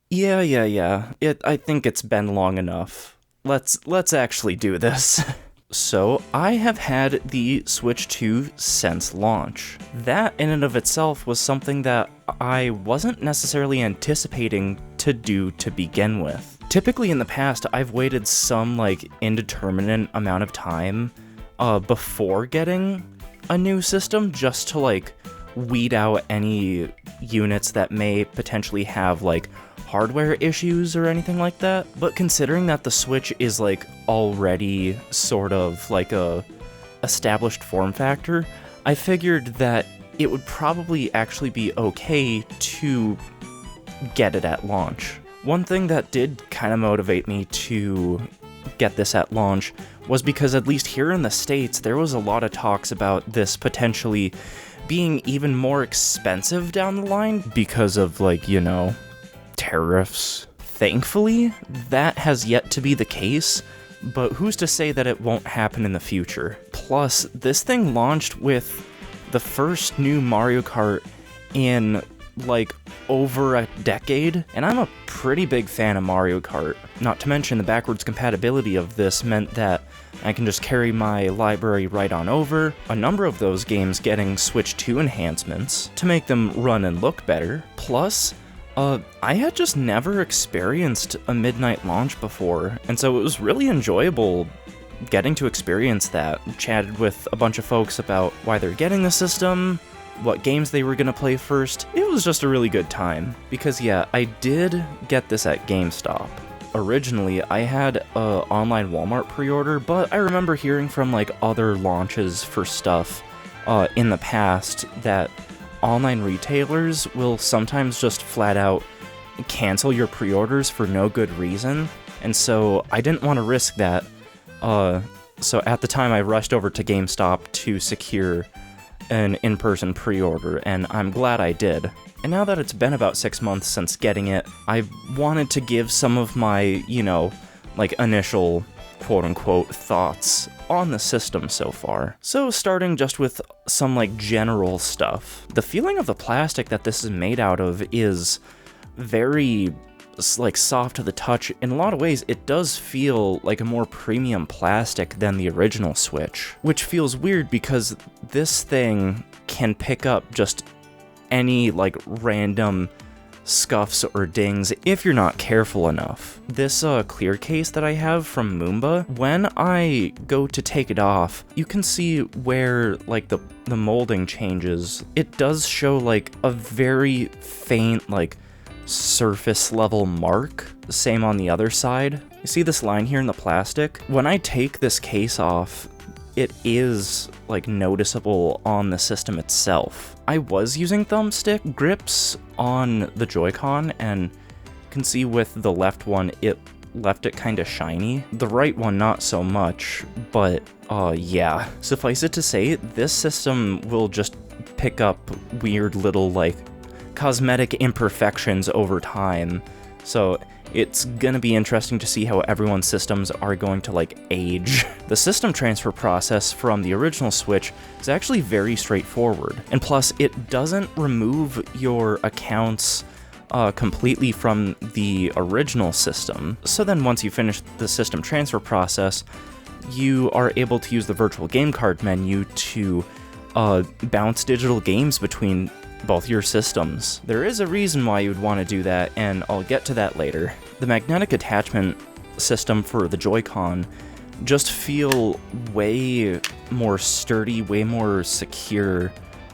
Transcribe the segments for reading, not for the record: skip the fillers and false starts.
Yeah. I think it's been long enough. Let's actually do this. So, I have had the Switch 2 since launch. That in and of itself was something that I wasn't necessarily anticipating to do to begin with. Typically in the past, I've waited some indeterminate amount of time before getting a new system just to weed out any units that may potentially have hardware issues or anything like that. But considering that the Switch is already sort of a established form factor, I figured that it would probably actually be okay to get it at launch. One thing that did kind of motivate me to get this at launch was because at least here in the States, there was a lot of talks about this potentially being even more expensive down the line because of tariffs. Thankfully, that has yet to be the case, but who's to say that it won't happen in the future? Plus, this thing launched with the first new Mario Kart in over a decade, and I'm a pretty big fan of Mario Kart. Not to mention the backwards compatibility of this meant that I can just carry my library right on over, a number of those games getting Switch 2 enhancements to make them run and look better. Plus, I had just never experienced a midnight launch before, and so it was really enjoyable getting to experience that. Chatted with a bunch of folks about why they're getting the system, what games they were gonna play first. It was just a really good time. Because yeah, I did get this at GameStop. Originally, I had a online Walmart pre-order, but I remember hearing from other launches for stuff in the past that online retailers will sometimes just flat out cancel your pre-orders for no good reason, and so I didn't want to risk that. So at the time I rushed over to GameStop to secure an in-person pre-order, and I'm glad I did. And now that it's been about 6 months since getting it, I wanted to give some of my, initial quote-unquote thoughts on the system so far. So starting just with some general stuff. The feeling of the plastic that this is made out of is very soft to the touch. In a lot of ways, it does feel like a more premium plastic than the original Switch, which feels weird because this thing can pick up just any random scuffs or dings if you're not careful enough. This clear case that I have from Moomba, when I go to take it off, you can see where the molding changes. It does show a very faint surface level mark. Same on the other side. You see this line here in the plastic? When I take this case off, it is noticeable on the system itself. I was using thumbstick grips on the Joy-Con, and you can see with the left one, it left it kind of shiny. The right one, not so much, but yeah. Suffice it to say, this system will just pick up weird little cosmetic imperfections over time, so it's gonna be interesting to see how everyone's systems are going to age. The system transfer process from the original Switch is actually very straightforward, and plus it doesn't remove your accounts completely from the original system. So then once you finish the system transfer process, you are able to use the virtual game card menu to bounce digital games between both your systems. There is a reason why you would want to do that, and I'll get to that later. The magnetic attachment system for the Joy-Con just feel way more sturdy, way more secure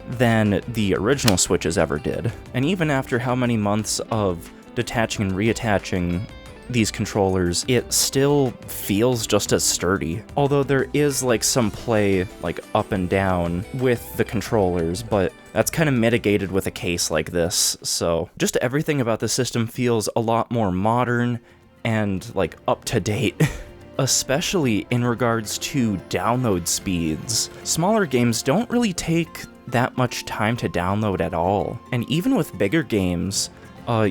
than the original Switches ever did. And even after how many months of detaching and reattaching these controllers, it still feels just as sturdy. Although there is some play up and down with the controllers, but that's kind of mitigated with a case like this. So just everything about the system feels a lot more modern and up to date. Especially in regards to download speeds. Smaller games don't really take that much time to download at all. And even with bigger games,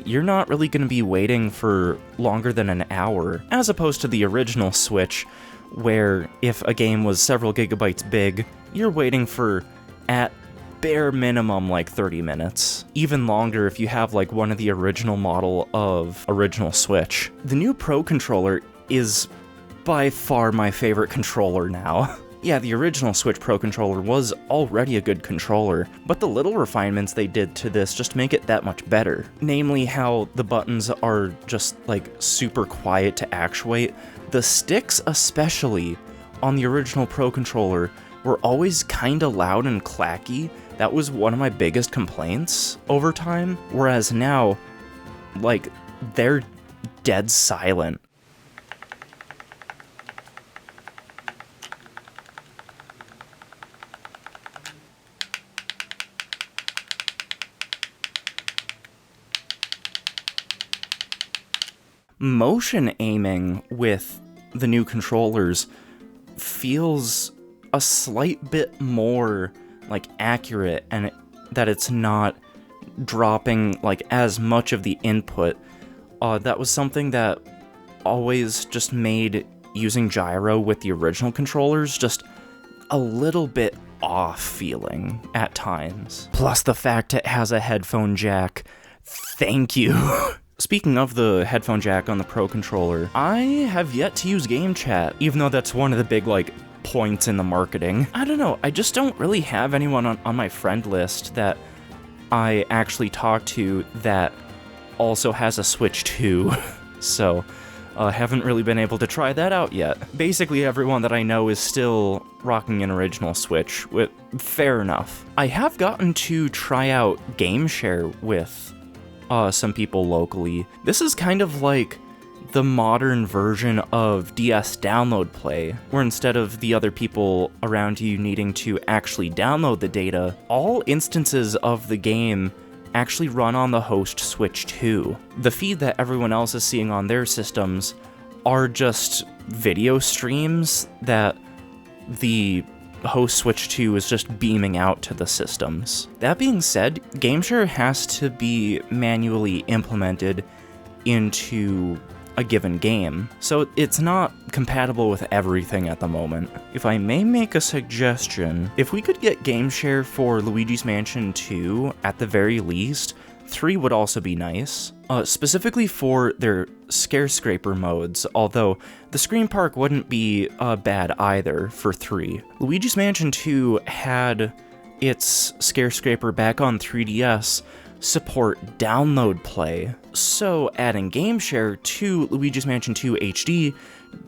you're not really going to be waiting for longer than an hour, as opposed to the original Switch, where if a game was several gigabytes big, you're waiting for at bare minimum like 30 minutes. Even longer if you have like one of the original model of original Switch. The new Pro controller is by far my favorite controller now. Yeah, the original Switch Pro controller was already a good controller, but the little refinements they did to this just make it that much better. Namely how the buttons are just like super quiet to actuate. The sticks especially on the original Pro controller were always kinda loud and clacky. That was one of my biggest complaints over time, whereas now, like, they're dead silent. Motion aiming with the new controllers feels a slight bit more like accurate, and that it's not dropping like as much of the input. That was something that always just made using gyro with the original controllers just a little bit off feeling at times. Plus the fact it has a headphone jack. Thank you. Speaking of the headphone jack on the Pro controller, I have yet to use game chat, even though that's one of the big, like, points in the marketing. I don't know, I just don't really have anyone on my friend list that I actually talk to that also has a Switch 2, so haven't really been able to try that out yet. Basically everyone that I know is still rocking an original Switch, fair enough. I have gotten to try out GameShare with some people locally. This is kind of like the modern version of DS Download Play, where instead of the other people around you needing to actually download the data, all instances of the game actually run on the host Switch 2. The feed that everyone else is seeing on their systems are just video streams that the host Switch 2 is just beaming out to the systems. That being said, GameShare has to be manually implemented into a given game, so it's not compatible with everything at the moment. If I may make a suggestion, if we could get GameShare for Luigi's Mansion 2 at the very least, 3 would also be nice, specifically for their Scarescraper modes, although the Scream Park wouldn't be bad either for 3. Luigi's Mansion 2 had its Scarescraper back on 3DS support download play, so adding GameShare to Luigi's Mansion 2 HD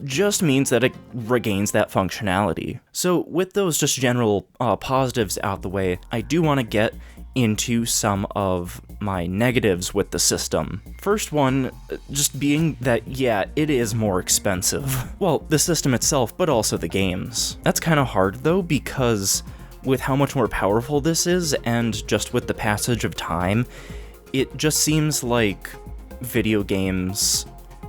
just means that it regains that functionality. So with those just general positives out the way, I do want to get into some of my negatives with the system. First one, just being that, yeah, it is more expensive. Well, the system itself, but also the games. That's kind of hard though, because with how much more powerful this is, and just with the passage of time, it just seems like video games,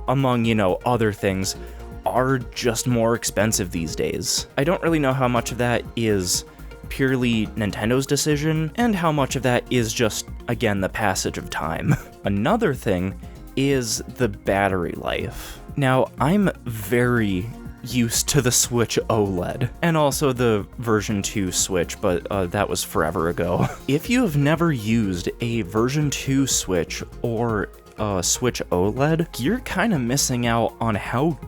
among, you know, other things, are just more expensive these days. I don't really know how much of that is purely Nintendo's decision, and how much of that is just, again, the passage of time. Another thing is the battery life. Now, I'm very used to the Switch OLED, and also the version 2 Switch, but that was forever ago. If you have never used a version 2 Switch or a Switch OLED, you're kind of missing out on how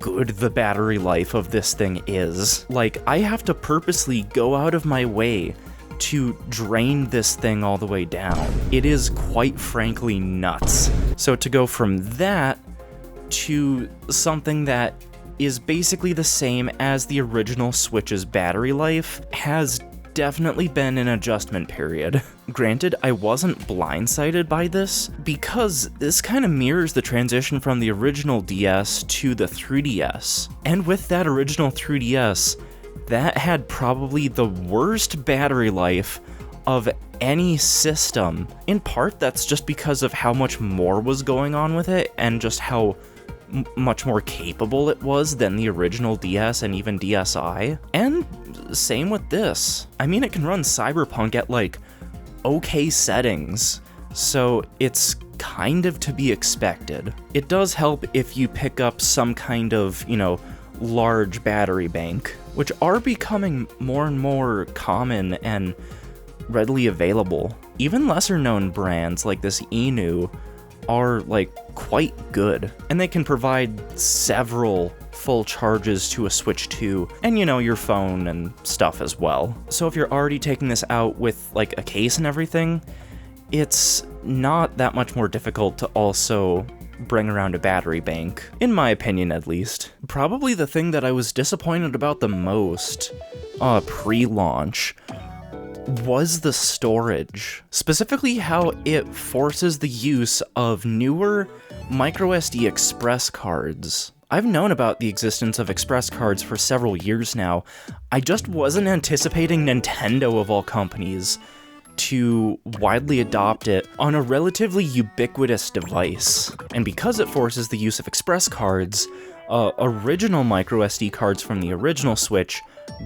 good the battery life of this thing is. Like, I have to purposely go out of my way to drain this thing all the way down. It is quite frankly nuts. So to go from that to something that is basically the same as the original Switch's battery life has definitely been an adjustment period. Granted, I wasn't blindsided by this, because this kind of mirrors the transition from the original DS to the 3DS. And with that original 3DS, that had probably the worst battery life of any system. In part, that's just because of how much more was going on with it, and just how much more capable it was than the original DS and even DSi. And same with this. I mean, it can run Cyberpunk at like okay settings, so it's kind of to be expected. It does help if you pick up some kind of, you know, large battery bank, which are becoming more and more common and readily available. Even lesser known brands like this Inu are like quite good, and they can provide several full charges to a Switch 2 and your phone and stuff as well. So if you're already taking this out with like a case and everything, it's not that much more difficult to also bring around a battery bank, in my opinion at least. Probably the thing that I was disappointed about the most pre-launch was the storage, specifically how it forces the use of newer MicroSD Express cards. I've known about the existence of Express cards for several years now. I just wasn't anticipating Nintendo, of all companies, to widely adopt it on a relatively ubiquitous device. And because it forces the use of Express cards, original MicroSD cards from the original Switch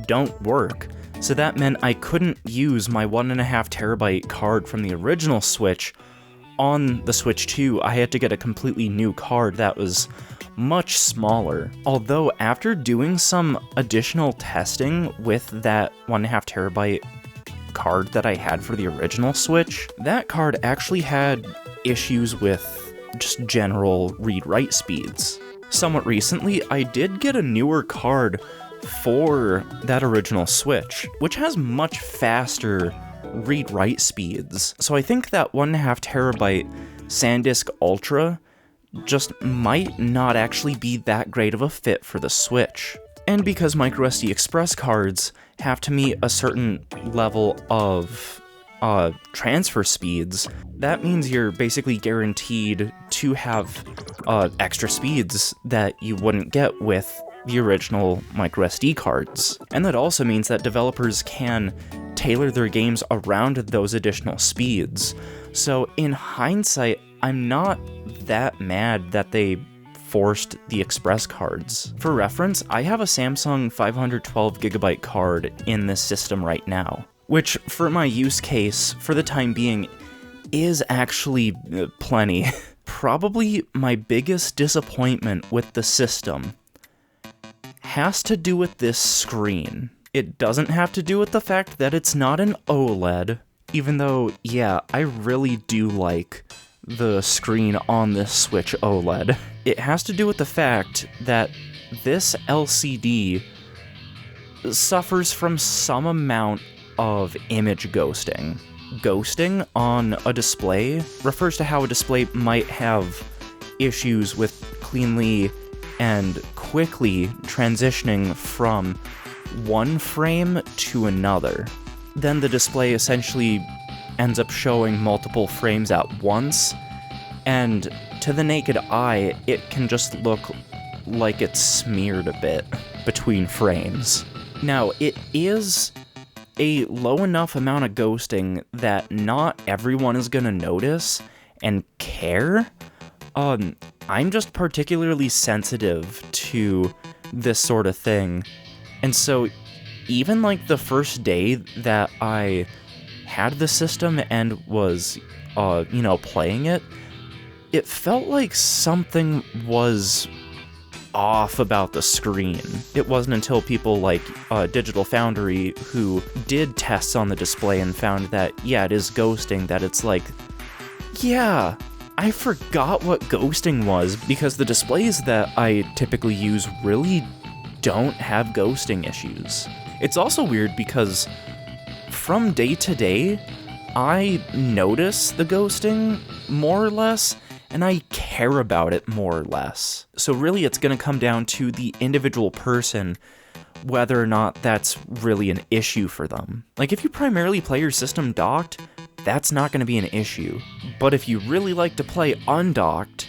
don't work. So that meant I couldn't use my 1.5 terabyte card from the original Switch on the Switch 2. I had to get a completely new card that was much smaller. Although after doing some additional testing with that 1.5 terabyte card that I had for the original Switch, that card actually had issues with just general read-write speeds. Somewhat recently, I did get a newer card for that original Switch, which has much faster read-write speeds. So I think that 1.5 terabyte SanDisk Ultra just might not actually be that great of a fit for the Switch. And because microSD Express cards have to meet a certain level of transfer speeds, that means you're basically guaranteed to have extra speeds that you wouldn't get with the original microSD cards. And that also means that developers can tailor their games around those additional speeds. So in hindsight, I'm not that mad that they forced the Express cards. For reference, I have a Samsung 512GB card in this system right now, which for my use case, for the time being, is actually plenty. Probably my biggest disappointment with the system has to do with this screen. It doesn't have to do with the fact that it's not an OLED, even though, yeah, I really do like the screen on this Switch OLED. It has to do with the fact that this LCD suffers from some amount of image ghosting. Ghosting on a display refers to how a display might have issues with cleanly and quickly transitioning from one frame to another. Then the display essentially ends up showing multiple frames at once, and to the naked eye, it can just look like it's smeared a bit between frames. Now, it is a low enough amount of ghosting that not everyone is gonna notice and care. I'm just particularly sensitive to this sort of thing, and so even like the first day that I had the system and was, playing it, it felt like something was off about the screen. It wasn't until people like Digital Foundry, who did tests on the display and found that, yeah, it is ghosting, that it's like, yeah, I forgot what ghosting was, because the displays that I typically use really don't have ghosting issues. It's also weird because from day to day, I notice the ghosting more or less, and I care about it more or less. So really it's going to come down to the individual person whether or not that's really an issue for them. Like, if you primarily play your system docked, that's not going to be an issue. But if you really like to play undocked,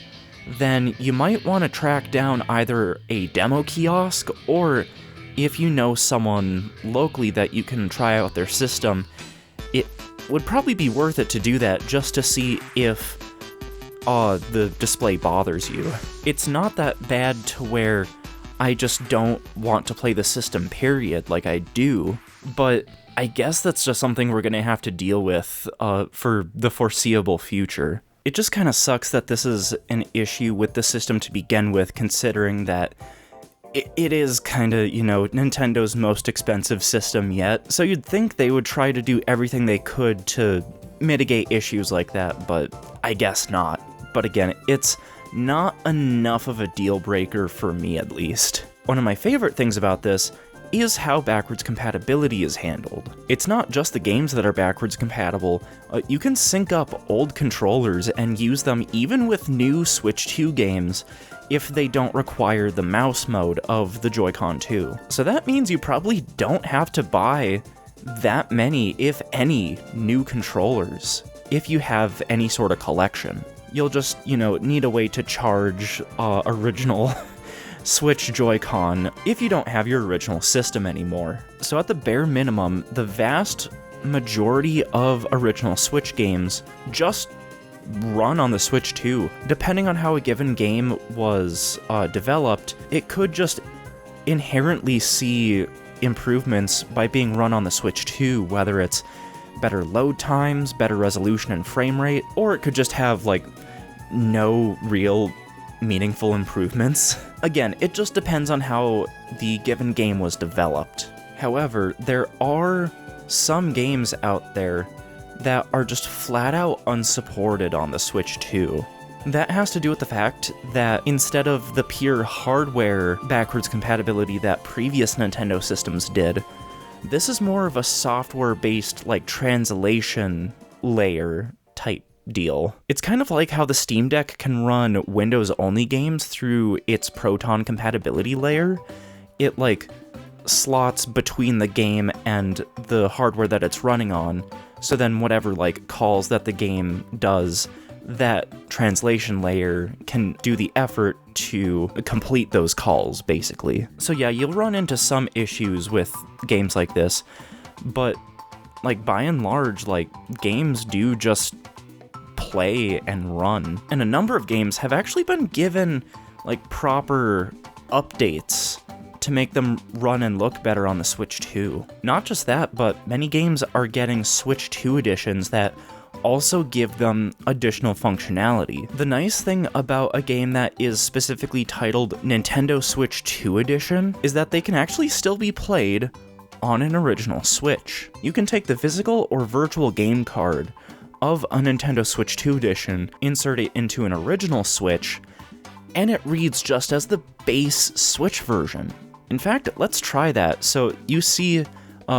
then you might want to track down either a demo kiosk, or if you know someone locally that you can try out their system, it would probably be worth it to do that just to see if the display bothers you. It's not that bad to where I just don't want to play the system, period, like I do, but I guess that's just something we're gonna have to deal with for the foreseeable future. It just kind of sucks that this is an issue with the system to begin with, considering that it is kind of, you know, Nintendo's most expensive system yet, so you'd think they would try to do everything they could to mitigate issues like that, but I guess not. But again, it's not enough of a deal breaker for me, at least. One of my favorite things about this is how backwards compatibility is handled. It's not just the games that are backwards compatible, you can sync up old controllers and use them even with new Switch 2 games if they don't require the mouse mode of the Joy-Con 2. So that means you probably don't have to buy that many, if any, new controllers if you have any sort of collection. You'll just, you know, need a way to charge original Switch Joy-Con if you don't have your original system anymore. So at the bare minimum, the vast majority of original Switch games just run on the Switch 2. Depending on how a given game was developed, it could just inherently see improvements by being run on the Switch 2, whether it's better load times, better resolution and frame rate, or it could just have, like, no real meaningful improvements. Again, it just depends on how the given game was developed. However, there are some games out there that are just flat out unsupported on the Switch 2. That has to do with the fact that instead of the pure hardware backwards compatibility that previous Nintendo systems did, this is more of a software-based, like, translation layer type deal. It's kind of like how the Steam Deck can run Windows-only games through its Proton compatibility layer. It, like, slots between the game and the hardware that it's running on, so then whatever, like, calls that the game does, that translation layer can do the effort to complete those calls, basically. So yeah, you'll run into some issues with games like this, but, like, by and large, like, games do just play and run. And a number of games have actually been given, like, proper updates to make them run and look better on the Switch 2. Not just that, but many games are getting Switch 2 editions that also give them additional functionality. The nice thing about a game that is specifically titled Nintendo Switch 2 Edition is that they can actually still be played on an original Switch. You can take the physical or virtual game card of a Nintendo Switch 2 Edition, insert it into an original Switch, and it reads just as the base Switch version. In fact, let's try that. So you see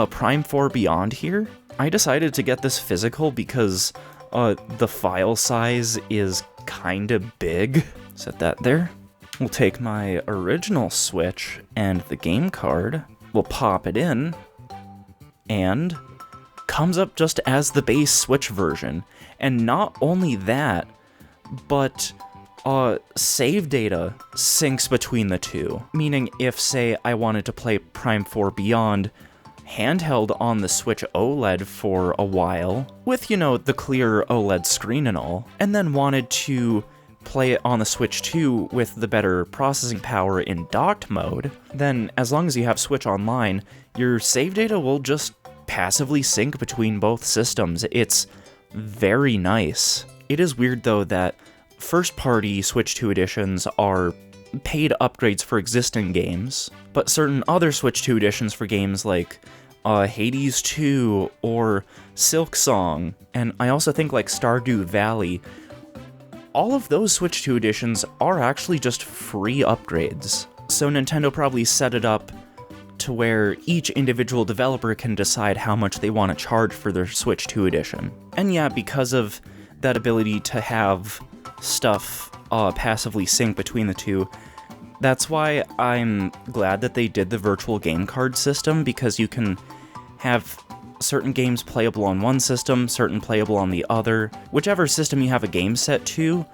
Prime 4 Beyond here. I decided to get this physical because the file size is kinda big. Set that there. We'll take my original Switch and the game card. We'll pop it in, and comes up just as the base Switch version. And not only that, but save data syncs between the two. Meaning if, say, I wanted to play Prime 4 Beyond handheld on the Switch OLED for a while, with, you know, the clear OLED screen and all, and then wanted to play it on the Switch 2 with the better processing power in docked mode, then as long as you have Switch Online, your save data will just passively sync between both systems. It's very nice. It is weird, though, that first-party Switch 2 editions are paid upgrades for existing games, but certain other Switch 2 editions for games like Hades 2 or Silk Song, and I also think like Stardew Valley, all of those Switch 2 editions are actually just free upgrades. So Nintendo probably set it up to where each individual developer can decide how much they want to charge for their Switch 2 edition. And yeah, because of that ability to have stuff passively sync between the two, that's why I'm glad that they did the virtual game card system, because you can have certain games playable on one system, certain playable on the other. Whichever system you have a game set to,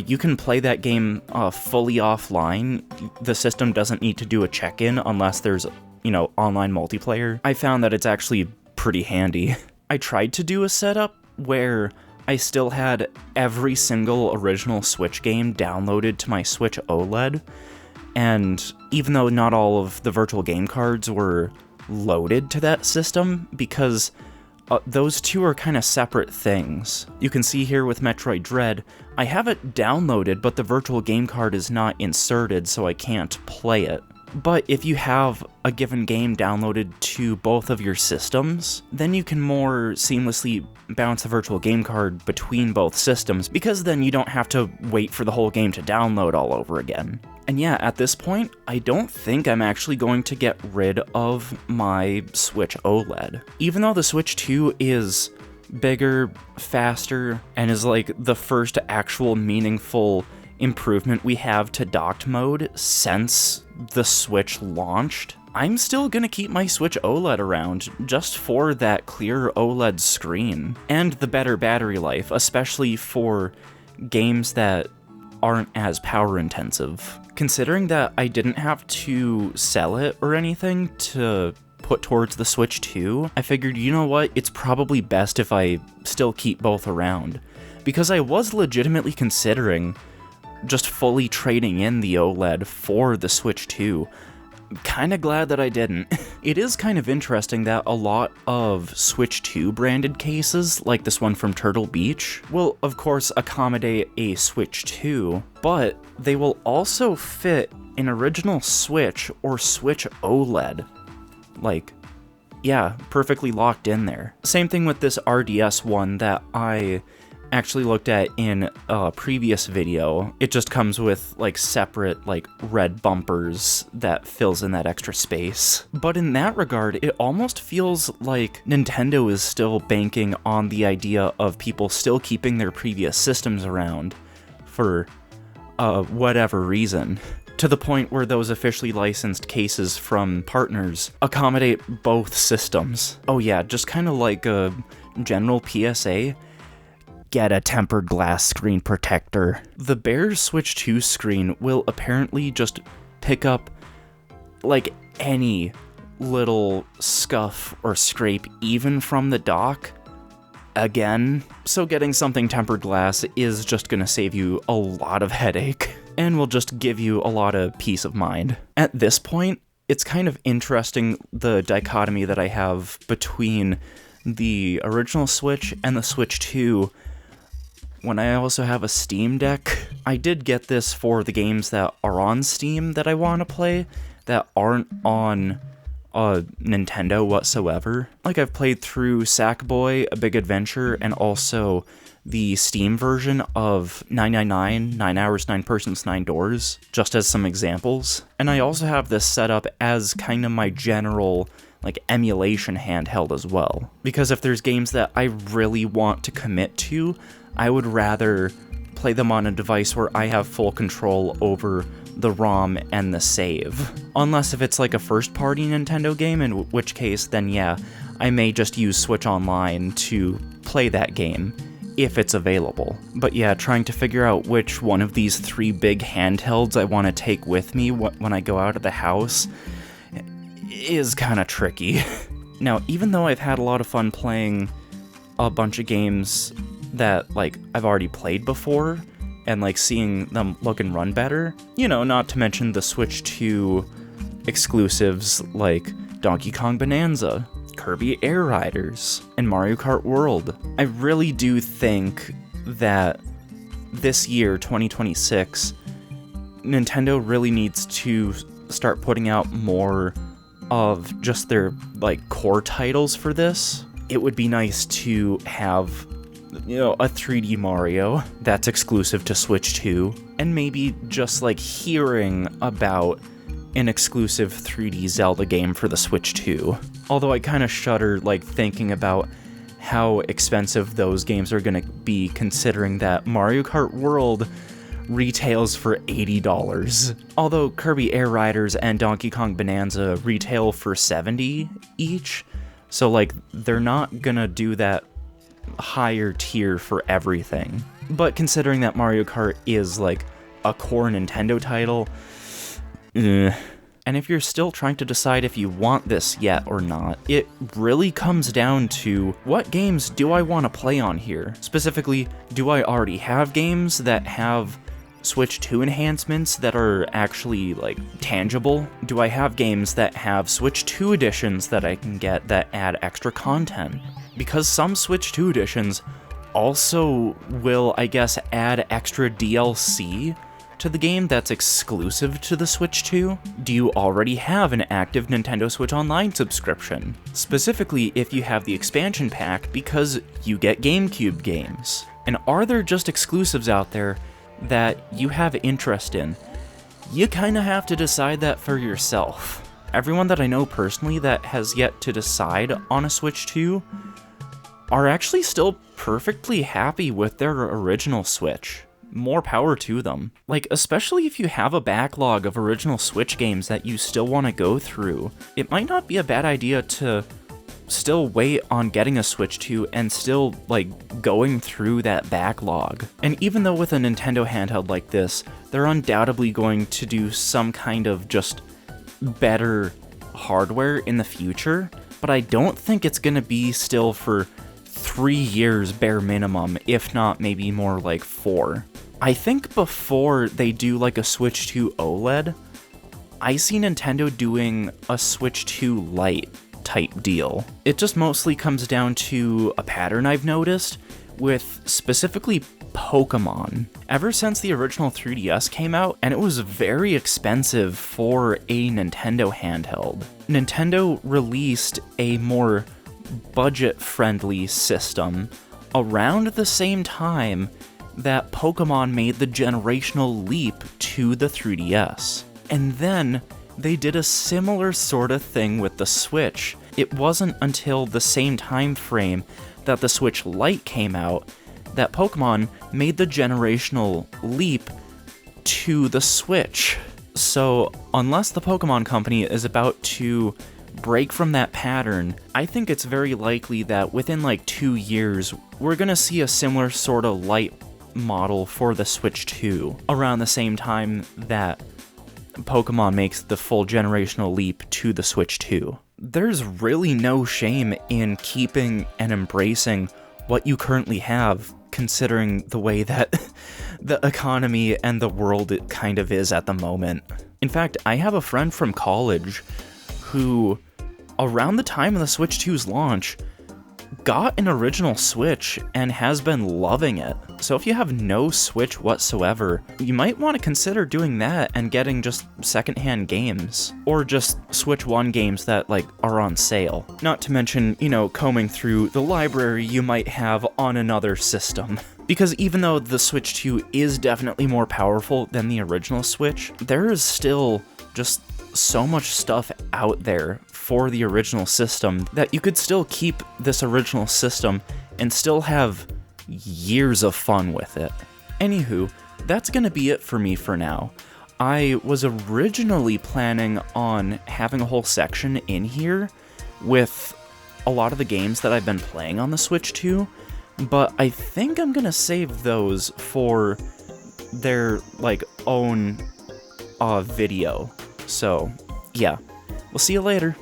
you can play that game fully offline. The system doesn't need to do a check-in unless there's, you know, online multiplayer. I found that it's actually pretty handy. I tried to do a setup where I still had every single original Switch game downloaded to my Switch OLED, and even though not all of the virtual game cards were loaded to that system, because those two are kind of separate things. You can see here with Metroid Dread, I have it downloaded, but the virtual game card is not inserted, so I can't play it. But if you have a given game downloaded to both of your systems, then you can more seamlessly bounce the virtual game card between both systems, because then you don't have to wait for the whole game to download all over again. And yeah, at this point, I don't think I'm actually going to get rid of my Switch OLED. Even though the Switch 2 is bigger, faster, and is like the first actual meaningful improvement we have to docked mode since the Switch launched, I'm still gonna keep my Switch OLED around just for that clear OLED screen and the better battery life, especially for games that aren't as power intensive. Considering that I didn't have to sell it or anything to put towards the Switch 2, I figured, you know what, it's probably best if I still keep both around, because I was legitimately considering just fully trading in the OLED for the Switch 2. Kinda glad that I didn't. It is kind of interesting that a lot of Switch 2 branded cases, like this one from Turtle Beach, will of course accommodate a Switch 2, but they will also fit an original Switch or Switch OLED. Like, yeah, perfectly locked in there. Same thing with this RDS one that I actually looked at in a previous video. It just comes with like separate like red bumpers that fills in that extra space. But in that regard, it almost feels like Nintendo is still banking on the idea of people still keeping their previous systems around for whatever reason, to the point where those officially licensed cases from partners accommodate both systems. Oh yeah, just kind of like a general PSA, get a tempered glass screen protector. The bare Switch 2 screen will apparently just pick up like any little scuff or scrape, even from the dock, again. So getting something tempered glass is just gonna save you a lot of headache, and will just give you a lot of peace of mind. At this point, it's kind of interesting the dichotomy that I have between the original Switch and the Switch 2, when I also have a Steam Deck. I did get this for the games that are on Steam that I want to play, that aren't on Nintendo whatsoever. Like, I've played through Sackboy: A Big Adventure, and also the Steam version of 999, 9 Hours, 9 Persons, 9 Doors, just as some examples. And I also have this set up as kind of my general like emulation handheld as well. Because if there's games that I really want to commit to, I would rather play them on a device where I have full control over the ROM and the save. Unless if it's like a first-party Nintendo game, in which case, then yeah, I may just use Switch Online to play that game, if it's available. But yeah, trying to figure out which one of these 3 big handhelds I want to take with me when I go out of the house is kind of tricky. Now, even though I've had a lot of fun playing a bunch of games that, like, I've already played before, and, like, seeing them look and run better, you know, not to mention the Switch 2 exclusives like Donkey Kong Bonanza, Kirby Air Riders, and Mario Kart World, I really do think that this year, 2026, Nintendo really needs to start putting out more of just their, like, core titles for this. It would be nice to have, you know, a 3D Mario that's exclusive to Switch 2, and maybe just, like, hearing about an exclusive 3D Zelda game for the Switch 2. Although I kind of shudder, like, thinking about how expensive those games are gonna be, considering that Mario Kart World retails for $80. Although Kirby Air Riders and Donkey Kong Bonanza retail for $70 each, so, like, they're not gonna do that higher tier for everything. But considering that Mario Kart is, like, a core Nintendo title, And if you're still trying to decide if you want this yet or not, it really comes down to, what games do I want to play on here? Specifically, do I already have games that have Switch 2 enhancements that are actually, like, tangible? Do I have games that have Switch 2 editions that I can get that add extra content? Because some Switch 2 editions also will, I guess, add extra DLC back to the game that's exclusive to the Switch 2? Do you already have an active Nintendo Switch Online subscription? Specifically, if you have the expansion pack because you get GameCube games. And are there just exclusives out there that you have interest in? You kinda have to decide that for yourself. Everyone that I know personally that has yet to decide on a Switch 2 are actually still perfectly happy with their original Switch. More power to them. Like, especially if you have a backlog of original Switch games that you still want to go through, it might not be a bad idea to still wait on getting a Switch 2 and still, like, going through that backlog. And even though with a Nintendo handheld like this, they're undoubtedly going to do some kind of just better hardware in the future, but I don't think it's going to be still for 3 years bare minimum, if not maybe more like 4. I think before they do like a Switch 2 OLED, I see Nintendo doing a Switch 2 Lite type deal. It just mostly comes down to a pattern I've noticed with specifically Pokemon. Ever since the original 3DS came out, and it was very expensive for a Nintendo handheld, Nintendo released a more budget-friendly system around the same time that Pokemon made the generational leap to the 3DS. And then they did a similar sort of thing with the Switch. It wasn't until the same time frame that the Switch Lite came out that Pokemon made the generational leap to the Switch. So unless the Pokemon Company is about to break from that pattern, I think it's very likely that within like 2 years, we're gonna see a similar sort of light model for the Switch 2, around the same time that Pokemon makes the full generational leap to the Switch 2. There's really no shame in keeping and embracing what you currently have, considering the way that the economy and the world it kind of is at the moment. In fact, I have a friend from college who, around the time of the Switch 2's launch, got an original Switch and has been loving it. So if you have no Switch whatsoever, you might want to consider doing that and getting just secondhand games, or just Switch 1 games that like are on sale. Not to mention, you know, combing through the library you might have on another system. Because even though the Switch 2 is definitely more powerful than the original Switch, there is still just so much stuff out there for the original system that you could still keep this original system and still have years of fun with it. Anywho, that's gonna be it for me for now. I was originally planning on having a whole section in here with a lot of the games that I've been playing on the Switch 2, but I think I'm gonna save those for their like own video. So yeah, we'll see you later.